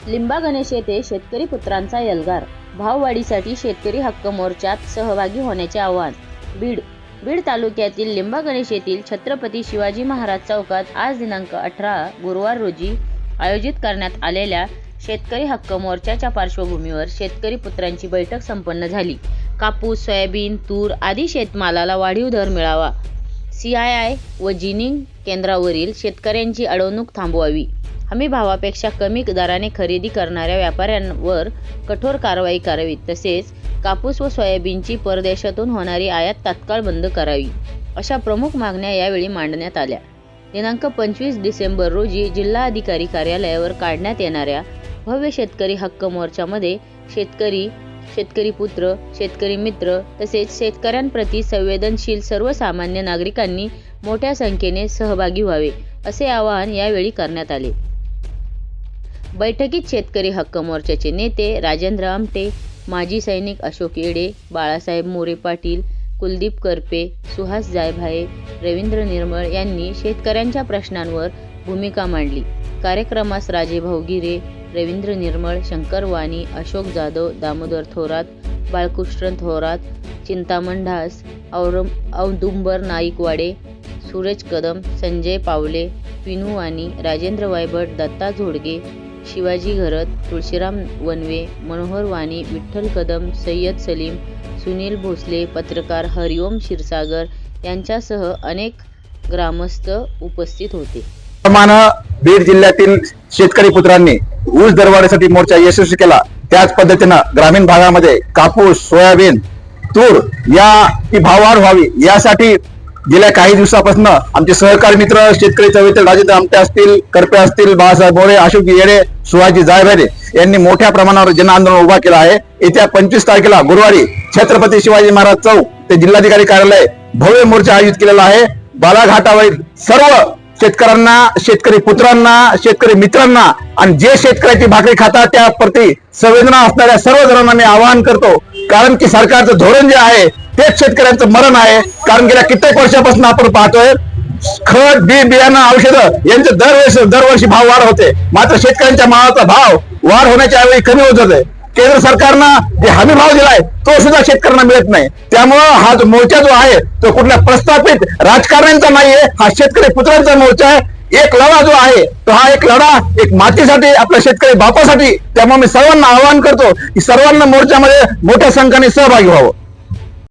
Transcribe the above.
लिंबा गणेश येथे शेतकरी पुत्रांचा एल्गार, भाववाढीसाठी शेतकरी हक्क मोर्चात सहभागी होण्याचे आवाहन. बीड तालुक्यातील लिंबा गणेश येथील छत्रपती शिवाजी महाराज चौकात आज दिनांक 18 गुरुवार रोजी आयोजित करण्यात आलेल्या शेतकरी हक्क मोर्चाच्या पार्श्वभूमीवर शेतकरी पुत्रांची बैठक संपन्न झाली. कापूस, सोयाबीन, तूर आदी शेतमालाला वाढीव दर मिळावा, CII व जिनिंग केंद्रावरील शेतकऱ्यांची अडवणूक थांबवावी, हमी भावापेक्षा कमी दराने खरेदी करणाऱ्या व्यापाऱ्यांवर कठोर कारवाई करावी, तसेच कापूस व सोयाबीनची परदेशातून होणारी आयात तात्काळ बंद करावी, अशा प्रमुख मागण्या यावेळी मांडण्यात आल्या. दिनांक 25 डिसेंबर रोजी जिल्हाधिकारी कार्यालयावर काढण्यात येणाऱ्या भव्य शेतकरी हक्क मोर्चामध्ये शेतकरी पुत्र, शेतकरी मित्र तसेच शेतकऱ्यांप्रती संवेदनशील सर्वसामान्य नागरिकांनी मोठ्या संख्येने सहभागी व्हावे, असे आवाहन यावेळी करण्यात आले. बैठकीत शेतकरी हक्क मोर्चाचे नेते राजेंद्र आमटे, माजी सैनिक अशोक येडे, बाळासाहेब मोरे पाटील, कुलदीप करपे, सुहास जायभाये, रवींद्र निर्मळ यांनी शेतकऱ्यांच्या प्रश्नांवर भूमिका मांडली. कार्यक्रमास राजेभाऊ गिरे, रवींद्र निर्मळ, शंकर वाणी, अशोक जाधव, दामोदर थोरात, बाळकृष्ण थोरात, चिंतामण ढास, औदुंबर नाईकवाडे, सूरज कदम, संजय पावले, विनू वाणी, राजेंद्र वायभट, दत्ता झोडगे, शिवाजी घरत, तुळशीराम वनवे, मनोहर वाणी, विठ्ठल कदम, सय्यद सलीम, सुनील भोसले, पत्रकार हरिओम क्षीरसागर यांच्यासह अनेक ग्रामस्थ उपस्थित होते. बीड जिल्ह्यातील शेतकरी पुत्रांनी ऊस दरवाढीसाठी मोर्चा यशस्वी केला. त्याच पद्धतीनं ग्रामीण भागामध्ये कापूस, सोयाबीन, तूर याची भाववाढ व्हावी यासाठी गेल्या काही दिवसापासून आमचे सहकारी मित्र शेतकरी चळवळीतील राजेंद्र आमटे असतील, करपे असतील, बाळासाहेब मोरे, अशोक येडे, सुहाजी जायभाये यांनी मोठ्या प्रमाणावर जन आंदोलन उभा केला आहे. येत्या 25 तारखेला गुरुवारी छत्रपती शिवाजी महाराज चौक ते जिल्हाधिकारी कार्यालय भव्य मोर्चा आयोजित केलेला आहे. बालाघाटावरील सर्व शेतकऱ्यांना, शेतकरी पुत्रांना, शेतकरी मित्रांना आणि जे शेतकऱ्याची भाकरी खातात त्या प्रति संवेदना असणाऱ्या सर्व जणांना मी आवाहन करतो, कारण की सरकारचं धोरण जे आहे तेच शेतकऱ्यांचं मरण आहे. कारण गेल्या कित्येक वर्षापासून आपण पाहतोय खत, बी बियाणं, औषधं यांचे दरवर्षी भाव वाढ होते, मात्र शेतकऱ्यांच्या मालाचा भाव वाढ होण्याच्या ऐवजी कमी होत होते. केंद्र सरकारनं जे हमी भाव दिलाय तो सुद्धा शेतकऱ्यांना मिळत नाही. त्यामुळं हा जो मोर्चा जो आहे तो कुठल्या प्रस्थापित राजकारण्यांचा नाहीये, हा शेतकरी पुत्रांचा मोर्चा आहे. एक लढा जो आहे तो हा एक लढा एक मातीसाठी, आपल्या शेतकरी बापासाठी. त्यामुळे मी सर्वांना आवाहन करतो की सर्वांना मोर्चामध्ये मोठ्या संख्येने सहभागी व्हावं.